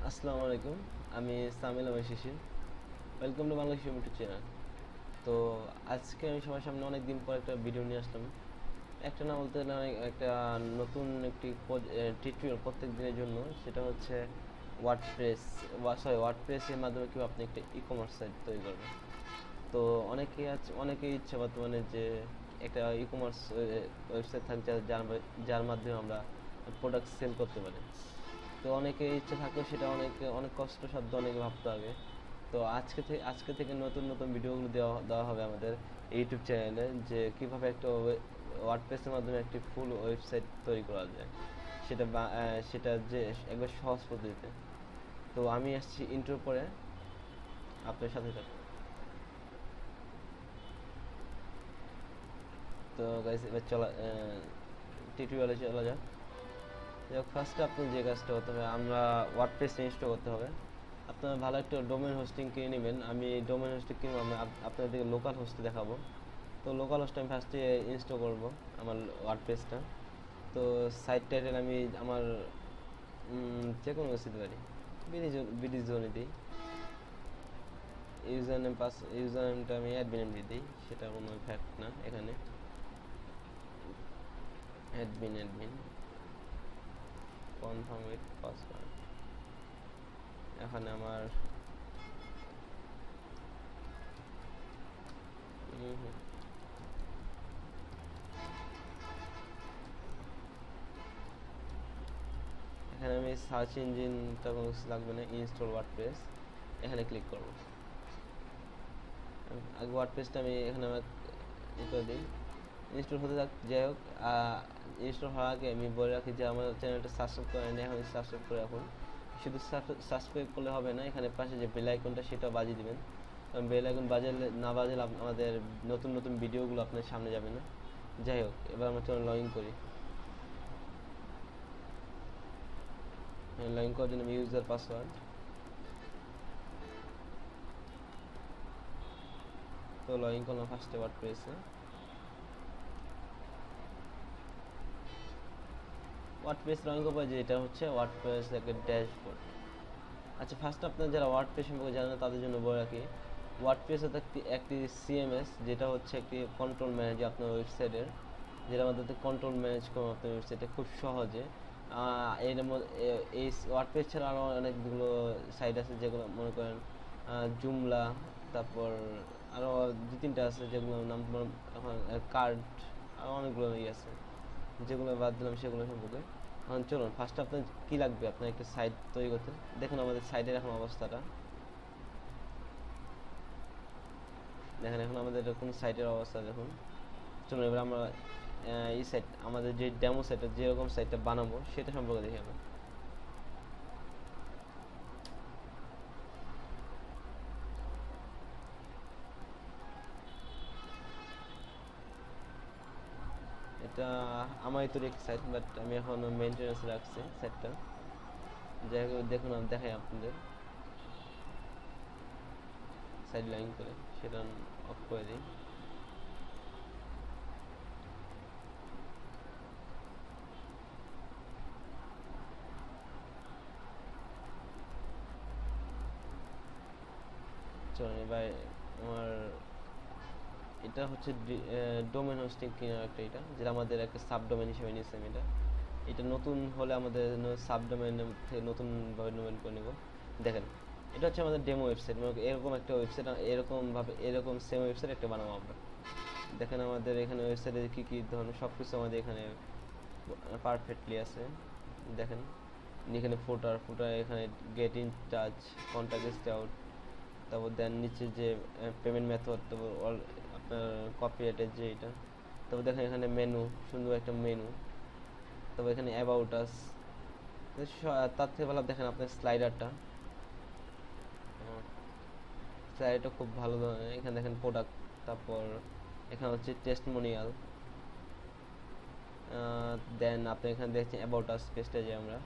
আসসালামু আলাইকুম। আমি Samil Ahmed Shishir. Welcome to Bangladesh YouTube channel. তো আজকে আমি সবার সামনে অনেক দিন পর একটা ভিডিও নিয়ে আসলাম। একটা না বলতে না, একটা নতুন একটি টিউটোরিয়াল প্রত্যেক দিনের জন্য। সেটা হচ্ছে ওয়ার্ডপ্রেস, ওয়ার্ডপ্রেসের মাধ্যমে কিভাবে আপনি একটা ই কমার্স সাইট তৈরি করবেন। তো অনেকেই ইচ্ছে বর্তমানে যে একটা ই কমার্স ওয়েবসাইট থাকছে যার মাধ্যমে আমরা প্রোডাক্ট সেল করতে পারি। তো অনেকে ইচ্ছে থাকলেও সেটা অনেক কষ্টসাধ্য, অনেকে ভাবতে হবে। তো আজকে থেকে নতুন নতুন ভিডিওগুলো দেওয়া হবে আমাদের ইউটিউব চ্যানেলে, যে কিভাবে একটা ওয়ার্ডপ্রেসের মাধ্যমে একটি ফুল ওয়েবসাইট তৈরি করা যায়, সেটা যে একবার সহজ পদ্ধতিতে। তো আমি আসছি ইন্ট্রোর পরে, আপনার সাথে থাকুন। তো গাইস, এবার টিউটোরিয়ালে চলা যাক। ফার্স্টে আপনার যে কাজটা করতে হবে, আমরা ওয়ার্ডপ্রেস ইনস্টল করতে হবে। আপনার ভালো একটা ডোমেন হোস্টিং কিনে নেবেন। আমি ডোমেন হোস্টিং কিনবো, আমি আপনাদেরকে লোকাল হোস্টে দেখাবো। তো লোকাল হোস্টে আমি ফার্স্টে ইনস্টল করব আমার ওয়ার্ডপ্রেসটা। তো সাইট টাইটেল আমি আমার যে কোনো কিছু দিতে পারি, বিডি জোনে দিই। ইউজার নেমটা আমি অ্যাডমিন এম দিই, সেটা কোনো ফ্যাক্ট না এখানে। Admin confirm with password. এখানে আমার হুম, এখানে আমি সার্চ ইঞ্জিনটা কোনো কিছু লাগবে না, ইনস্টল ওয়ার্ডপ্রেস এখানে ক্লিক করব। আগে ওয়ার্ডপ্রেসটা আমি এখানে আমার ই করে দিই, ইনস্টল হতে থাক। যাই হোক, ইনস্টল হওয়ার আগে আমি বলে রাখি যে আমার চ্যানেলটা সাবস্ক্রাইব করেন, এখন সাবস্ক্রাইব করে রাখুন। শুধু সাবস্ক্রাইব করলে হবে না, এখানে পাশে যে বেল আইকনটা সেটাও বাজিয়ে দিবেন। কারণ বেল আইকন না বাজালে আমাদের নতুন নতুন ভিডিওগুলো আপনার সামনে যাবে না। যাই হোক, এবার আমরা চলুন লগ ইন করি। লগ ইন করার জন্য আমি ইউজার পাসওয়ার্ড। তো লগ ইন করলাম ফার্স্টে ওয়ার্ডপ্রেসে। ওয়ার্ডপ্রেস লগ ইন করবো, যে এটা হচ্ছে ওয়ার্ডপ্রেস একটা ড্যাশবোর্ড। আচ্ছা, ফার্স্ট আপনার যারা ওয়ার্ডপ্রেস সম্পর্কে জানেন না তাদের জন্য বলে রাখি, ওয়ার্ডপ্রেস হচ্ছে একটি সিএমএস, যেটা হচ্ছে একটি কন্ট্রোল ম্যানেজার আপনার ওয়েবসাইটের, যেটা মধ্যে কন্ট্রোল ম্যানেজ করুন আপনার ওয়েবসাইটে খুব সহজে। এর মধ্যে এই ওয়ার্ডপ্রেস ছাড়া আরও অনেকগুলো সাইট আছে, যেগুলো মনে করেন জুমলা, তারপর আরও দু তিনটা আছে যেগুলোর নাম এখন কার্ড, আরও অনেকগুলো ইয়ে আছে, যেগুলো বাদ দিলাম সেগুলো সম্পর্কে। এখন চলুন, ফার্স্ট আপনার কী লাগবে, আপনার একটা সাইট তৈরি করতে। দেখুন আমাদের সাইটের এখন অবস্থাটা, দেখেন এখন আমাদের এরকম সাইটের অবস্থা দেখুন। চলুন এবার আমরা এই সাইট, আমাদের যে ডেমো সাইটটা, যেরকম সাইটটা বানাবো সেটা সম্পর্কে দেখি আমরা। এটা আমারই তৈরি একটা সাইট, বাট আমি এখন মেনটেন্যান্সে রাখছি সাইটটা। যাই হোক, দেখুন আমি দেখাই আপনাদের সাইড লাইন করে, সেটা অফ করে দিই। চলুন এবার আমার এটা হচ্ছে ডোমেন হোস্টিং কেনার একটা, এটা যেটা আমাদের একটা সাবডোমেন হিসেবে নিয়েছি আমি। এটা নতুন হলে আমাদের সাবডোমেন থেকে নতুনভাবে ডোমেন করে নেব। দেখেন, এটা হচ্ছে আমাদের ডেমো ওয়েবসাইট, মানে এরকম একটা ওয়েবসাইট, এরকম সেম ওয়েবসাইট একটা বানাবো আমরা। দেখেন আমাদের এখানে ওয়েবসাইটে কী কী ধরনের সব কিছু আমাদের এখানে পারফেক্টলি আছে। দেখেন এখানে ফুটার এখানে get in touch, contact out, তারপর দেন নিচে যে পেমেন্ট মেথড, তারপর আপনার কপিরাইটের যে এটা, তারপর দেখেন এখানে মেনু, সুন্দর একটা মেনু, তারপর এখানে অ্যাবাউট আস। তার থেকে ভালো দেখেন আপনার স্লাইডারটা খুব ভালো ধরনের। এখানে দেখেন প্রোডাক্ট, তারপর এখানে হচ্ছে টেস্টমোনিয়াল, দেন আপনি এখানে দেখছেন অ্যাবাউট আস পেজটা, যে আমরা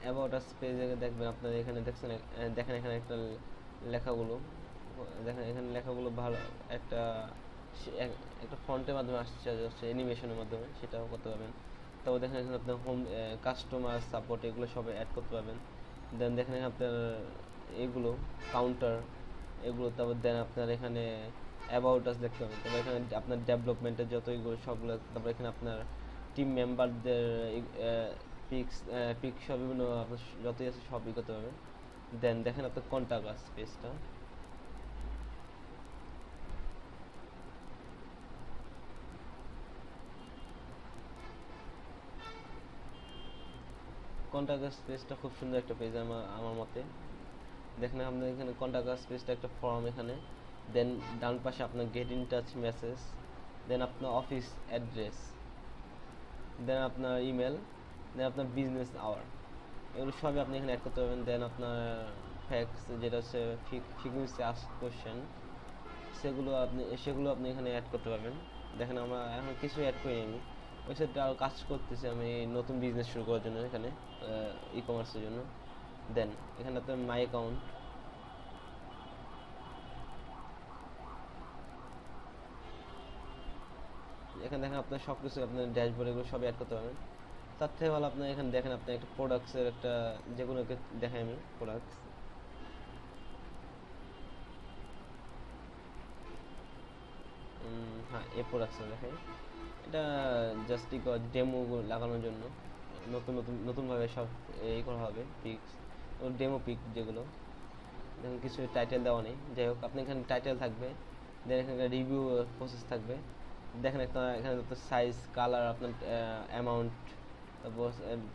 অ্যাবাউট আস পেজে দেখবেন, আপনার এখানে দেখছেন দেখেন এখানে একটা লেখাগুলো, দেখেন এখানে লেখাগুলো ভালো একটা একটা ফন্টের মাধ্যমে আসছে, হচ্ছে অ্যানিমেশনের মাধ্যমে, সেটাও করতে পারবেন। তারপর দেখেন এখানে আপনার হোম কাস্টমার সাপোর্ট এগুলো সব অ্যাড করতে পারবেন। দেন দেখেন এখানে আপনার এগুলো কাউন্টার এগুলো, তারপর দেন আপনার এখানে অ্যাবাউট আস দেখতে পাবেন। তারপর এখানে আপনার ডেভেলপমেন্টের যত এগুলো সবগুলো, তারপর এখানে আপনার টিম মেম্বারদের পিক্স সব বিভিন্ন আপনার যতই আছে সবই করতে পারবেন। দেন দেখেন আপনার কন্টাক্ট আস পেজটা, কন্টাক্ট আস পেজটা খুব সুন্দর একটা পেজ আমার মতে। দেখেন আপনার এখানে কন্টাক্ট আস পেজটা একটা ফর্ম এখানে, দেন ডান পাশে আপনার গেট ইন টাচ মেসেজ, দেন আপনার অফিস অ্যাড্রেস, দেন আপনার ইমেল, দেন আপনার বিজনেস আওয়ার, এগুলো সবই আপনি এখানে অ্যাড করতে পারবেন। দেন আপনার ফ্যাক্টস যেটা হচ্ছে ফ্রিকুয়েন্সি আস্ক কোশ্চেন, সেগুলো আপনি এখানে অ্যাড করতে পারবেন। দেখেন আমরা এখন কিছু অ্যাড করিনি, আমি ওয়েবসাইটটা আরও কাজ করতেছি আমি নতুন বিজনেস শুরু করার জন্য এখানে ই কমার্সের জন্য। দেন এখানে আপনার মাই অ্যাকাউন্ট, এখানে দেখেন আপনার সব কিছু আপনার ড্যাশবোর্ড এগুলো সব অ্যাড করতে পারবেন। তার থেকে ভালো আপনি এখানে দেখেন আপনি একটা প্রোডাক্টসের একটা যে কোনো দেখাই আমি প্রোডাক্টস, হ্যাঁ এই প্রোডাক্টসটা দেখাই। এটা জাস্ট ডেমো লাগানোর জন্য, নতুনভাবে সব এই করা হবে পিক্স ও ডেমো পিক যেগুলো। দেখুন কিছু টাইটেল দেওয়া নেই, যাই হোক আপনি এখানে টাইটেল থাকবে, দেন এখানে রিভিউ প্রসেস থাকবে। দেখেন একটা এখানে সাইজ কালার আপনার অ্যামাউন্ট, তারপর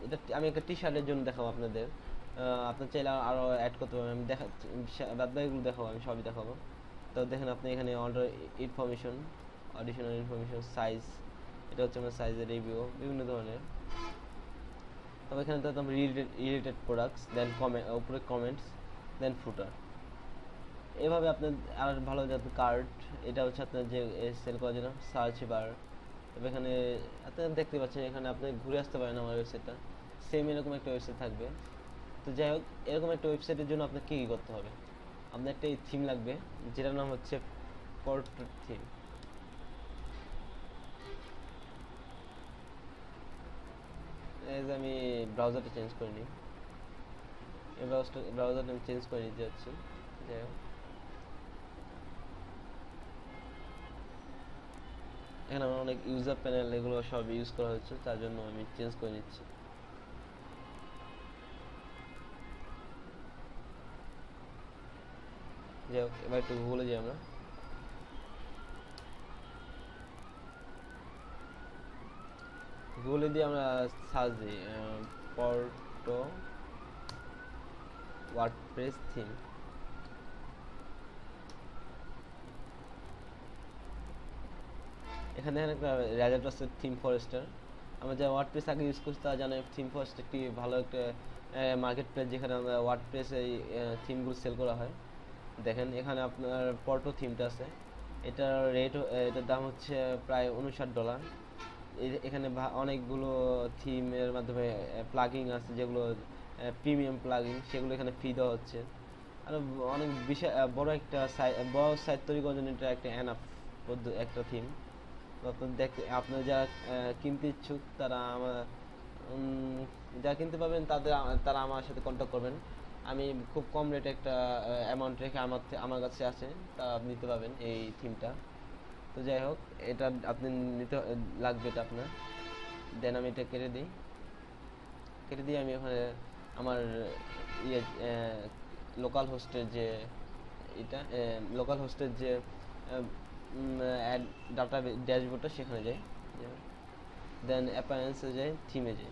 এটা আমি একটা টি শার্টের জন্য দেখাবো আপনাদের, আপনার চাইলে আরও অ্যাড করতে পারবেন। আমি বাদ বাকিগুলো দেখাবো, আমি সবই দেখাবো। তো দেখেন আপনি এখানে order information, additional information, size, এটা হচ্ছে আমার সাইজের রিভিউ বিভিন্ন ধরনের। তবে এখানে তো রিলেটেড প্রোডাক্টস, দেন উপরে কমেন্টস, দেন ফুটার। এভাবে আপনার আর ভালো যাতে কার্ড, এটা হচ্ছে আপনার যে সেল করার জন্য সার্চ বার। তবে এখানে আপনারা দেখতে পাচ্ছেন এখানে আপনি ঘুরে আসতে পারেন আমার ওয়েবসাইটটা, সেম এরকম একটা ওয়েবসাইট থাকবে। তো যাই হোক এরকম একটা ওয়েবসাইটের জন্য আপনার কী কী করতে হবে, আপনার একটা থিম লাগবে যেটার নাম হচ্ছে পোর্ট্রেট থিম। আমি ব্রাউজারটা চেঞ্জ করে নিই, এই ব্রাউজারটা আমি চেঞ্জ করে নিতে যাচ্ছি। যাই হোক এখানে আমার অনেক ইউজার প্যানেল এগুলো সব ইউজ করা হচ্ছে, তার জন্য আমি চেঞ্জ করে নিচ্ছি। যাই হোক এবার একটু গুগলে যাই আমরা, গুগলে দিয়ে আমরা সার্চ দিই পোর্টো ওয়ার্ডপ্রেস থিম। এখানে একটা রেজাল্ট আছে থিম ফরেস্টার। আমরা যা ওয়ার্ডপ্রেস আগে ইউজ করছি তা জানি থিম ফরেস্টার একটি ভালো একটা মার্কেট প্লেস যেখানে আমরা ওয়ার্ডপ্রেস এই থিমগুলো সেল করা হয়। দেখেন এখানে আপনার পোর্টো থিমটা আছে, এটার এটার দাম হচ্ছে প্রায় $59। এখানে অনেকগুলো থিমের মাধ্যমে প্লাগিং আছে যেগুলো প্রিমিয়াম প্লাগিং, সেগুলো এখানে ফ্রি দেওয়া হচ্ছে। আর অনেক বিশাল বড় একটা সাইট তৈরি করার জন্য এটা একটা এনাফ একটা থিম। আপনার যারা কিনতে ইচ্ছুক তারা যারা কিনতে পারবেন তারা আমার সাথে কন্ট্যাক্ট করবেন। আমি খুব কম রেটে একটা অ্যামাউন্ট রেখে আমার কাছে আছে, তা আপনি নিতে পারবেন এই থিমটা। তো যাই হোক এটা আপনি নিতে লাগবে এটা আপনার। দেন আমি এটা কেটে দিয়ে আমি ওখানে আমার ইয়ে লোকাল হোস্টের যে ডাটা ড্যাশবোর্ডটা সেখানে যাই, দেন অ্যাপারেন্সে যাই, থিমে যাই।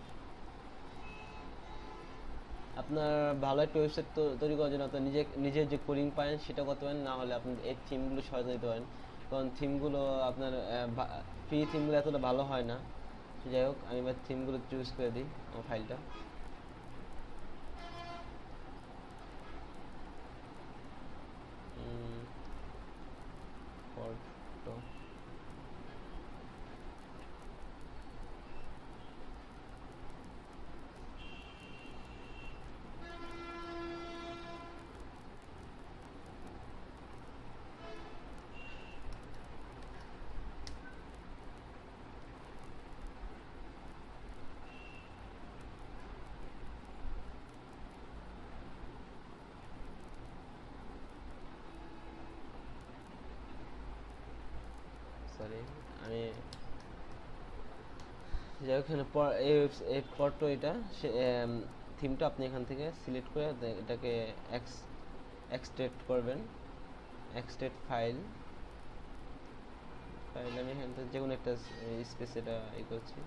আপনার ভালো একটা ওয়েবসাইট তৈরি করার জন্য আপনার নিজের যে কোডিং পারেন সেটা করতে পারেন, না হলে আপনি এই থিমগুলো সহায়তা দিতে পারেন, কারণ থিমগুলো আপনার ফ্রি থিমগুলো এতটা ভালো হয় না। যাই হোক আমি এবার থিমগুলো চুজ করে দিই আমার ফাইলটা। ফটো সরি আমি যে ওখানে এই পর্টো এটা থিমটা আপনি এখান থেকে সিলেক্ট করে এটাকে এক্সট্রাক্ট করবেন। এক্সট্রাক্ট ফাইল আমি এখান থেকে যে কোনো একটা স্পেস এটা করছি।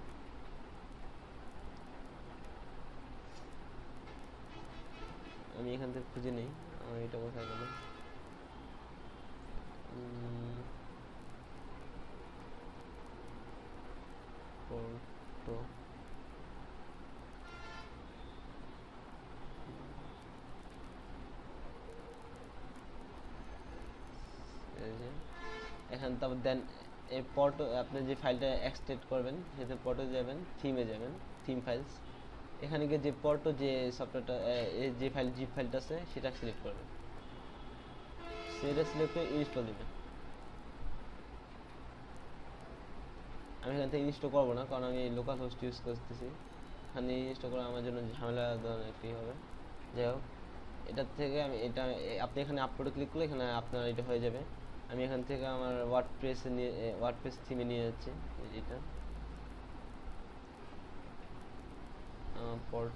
আমি এখান থেকে খুঁজে নিই এটা কোথায় গেল। পর্টো এখানে তারপর দেন এই পর্টো আপনি যে ফাইলটা এক্সট্রাক্ট করবেন সেটা পর্টো যাবেন, থিমে যাবেন, থিম ফাইলস, এখানে গিয়ে যে পর্টো যে সফটওয়্যারটা যে ফাইল জিপ ফাইলটা আছে সেটা সিলেক্ট করবেন। সেটা সিলেক্ট করে ইনস্টল দিবেন। আমি এখান থেকে ইনস্টল করবো না, কারণ আমি লোকাল হোস্ট ইউজ করতেছি। এখানে ইনস্টল করা আমার জন্য ঝামেলা ধরনের একটি হবে। যাই হোক, এটার থেকে আমি এটা আপনি এখানে আপলোডে ক্লিক করলে এখানে আপনার এটা হয়ে যাবে। আমি এখান থেকে আমার ওয়ার্ডপ্রেস থিমে নিয়ে যাচ্ছি। এটা পর্ট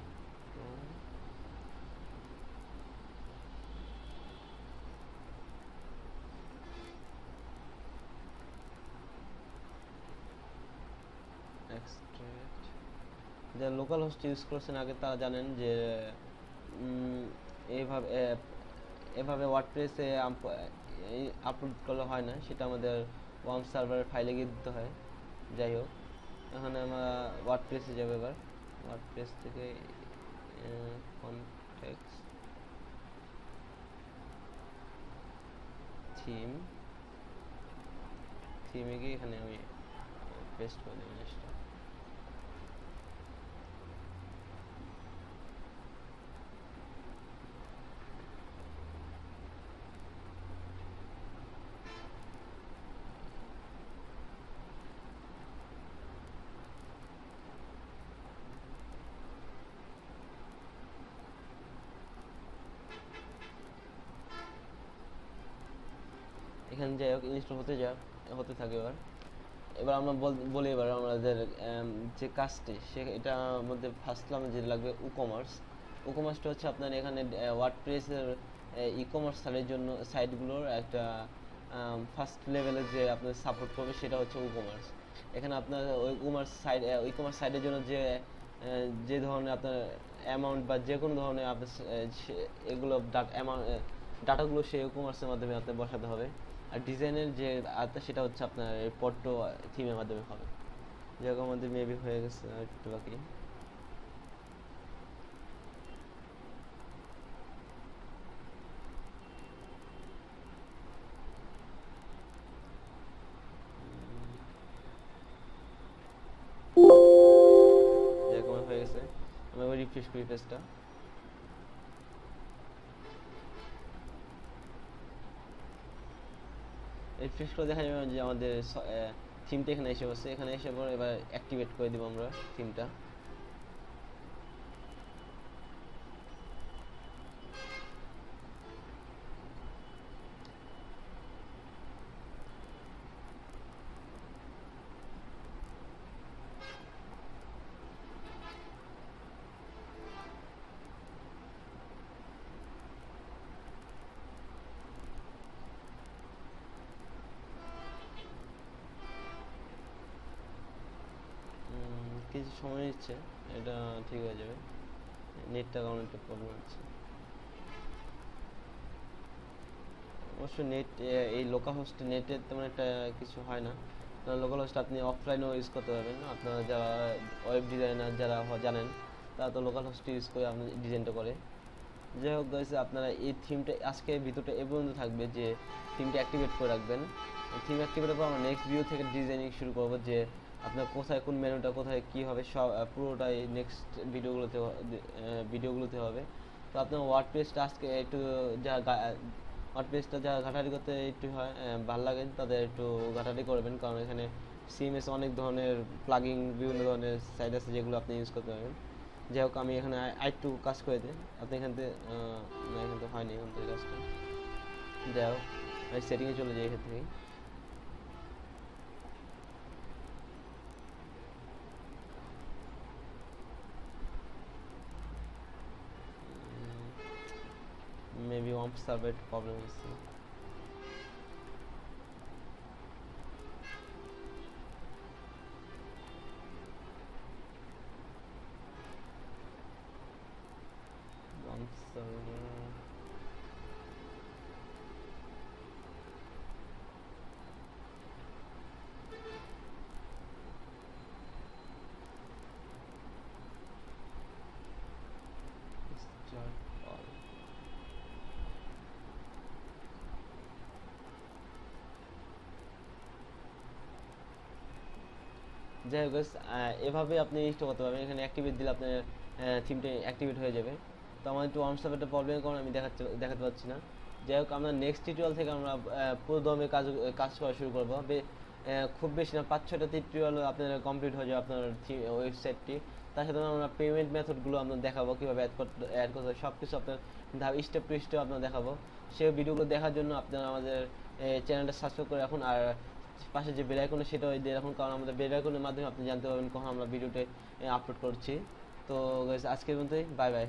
এক্সট্রাক্ট, যারা লোকাল হোস্ট ইউজ করছেন আগে তারা জানেন যে এভাবে ওয়ার্ডপ্রেসে আপলোড করলে হয় না, সেটা আমাদের ওয়ার্ম সার্ভারের ফাইলে গিয়ে দিতে হয়। যাই হোক, এখানে আমরা ওয়ার্ডপ্রেসে যাবো। এবার ওয়ার্ডপ্রেস থেকে কনটেক্সট থিমে গিয়ে এখানে আমি পেস্ট করে দেবো জিনিসটা। এখানে যাই হোক ইনস্টল হতে থাকে। এবার আমরা বলি এবার আমাদের যে কাজটি এটার মধ্যে ফার্স্ট যে লাগবে ই-কমার্সটা হচ্ছে আপনার এখানে ওয়ার্ডপ্রেসের ই-কমার্স সাইটগুলোর একটা ফার্স্ট লেভেলের যে আপনার সাপোর্ট করবে সেটা হচ্ছে ই-কমার্স। এখানে আপনার ই-কমার্স সাইটের জন্য যে ধরনের আপনার অ্যামাউন্ট বা যে কোনো ধরনের আপনার এগুলো ডাটাগুলো সেই ই-কমার্সের মাধ্যমে আপনার বসাতে হবে। আর ডিজাইনের যে সেটা হচ্ছে আপনার পর্টো থিমের মাধ্যমে হবে। যেরকম আমাদের মেবি হয়ে গেছে, একটু বাকি। যেরকম হয়ে গেছে, আমি রিফ্রেশ করি পেজটা। রিফ্রেশ করে দেখা যাবে যে আমাদের থিমটা এখানে এসে বসে। এখানে এসে পর এবার অ্যাক্টিভেট করে দিব আমরা থিমটা। কিছু সময় নিচ্ছে, এটা ঠিক হয়ে যাবে। নেটটা কারণ একটু প্রবলেম হচ্ছে। অবশ্য নেট এই লোকাল হোস্ট নেটের তেমন একটা কিছু হয় না, কারণ লোকাল হোস্ট আপনি অফলাইনেও ইউজ করতে পারবেন। আপনারা যারা ওয়েব ডিজাইনার যারা জানেন তারা তো লোকাল হোস্ট ইউজ করে আপনার ডিজাইনটা করে। যাই হোক গাইস, আপনারা এই থিমটা আজকে ভিডিওটা এ পর্যন্ত থাকবে যে থিমটা অ্যাক্টিভেট করে রাখবেন। থিম অ্যাক্টিভেটের পর আমরা নেক্সট ভিডিও থেকে ডিজাইনিং শুরু করব, যে আপনার কোথায় কোন মেনুটা কোথায় কী হবে সব পুরোটাই নেক্সট ভিডিওগুলোতে হবে। তো আপনার ওয়ার্ডপ্রেসটা আজকে একটু ওয়ার্ডপ্রেসটা যারা ঘাটাঘাটি করতে একটু হয় ভালো লাগে তাদের একটু ঘাটাঘাটি করবেন, কারণ এখানে সিএমএস অনেক ধরনের প্লাগিং বিভিন্ন ধরনের সাইট আছে যেগুলো আপনি ইউজ করতে পারবেন। যাই হোক, আমি এখানে আরেকটু কাজ করে দিই। আপনি এখান থেকে এখান থেকে হয়নি এখান থেকে কাজটা। যাই হোক, আমি সেটিংয়ে চলে যাই এখান থেকে। ওয়ার্ম সার্ভার প্রবলেম হচ্ছে। Warm server start all। যাই হোক guys, এভাবে আপনি ইনস্টল করতে পারবেন। এখানে অ্যাক্টিভেট দিলে আপনার থিমটা অ্যাক্টিভেট হয়ে যাবে। তো আমার একটু ওয়ার্ম সার্ভারটা প্রবলেমের কারণে আমি দেখাতে পারছি না। যাই হোক, আমরা নেক্সট টিউটোরিয়াল থেকে আমরা পুরো দমে কাজ করা শুরু করবো। খুব বেশি না, 5-6টা টিউটোরিয়াল আপনার কমপ্লিট হয়ে যাবে আপনার ওয়েবসাইটটি। তার সাথে আমরা পেমেন্ট মেথডগুলো আমরা দেখাবো, কীভাবে অ্যাড করতে হয়, সব কিছু আপনার স্টেপ টু স্টেপ আপনার দেখাবো। সেই ভিডিওগুলো দেখার জন্য আপনারা আমাদের চ্যানেলটা সাবস্ক্রাইব করে রাখুন, আর পাশে যে বেল আইকনে সেটাও দিয়ে রাখুন, কারণ আমাদের বেল আইকনের মাধ্যমে আপনি জানতে পারবেন কখন আমরা ভিডিওতে আপলোড করছি। তো গাইস, আজকের মতোই বাই বাই।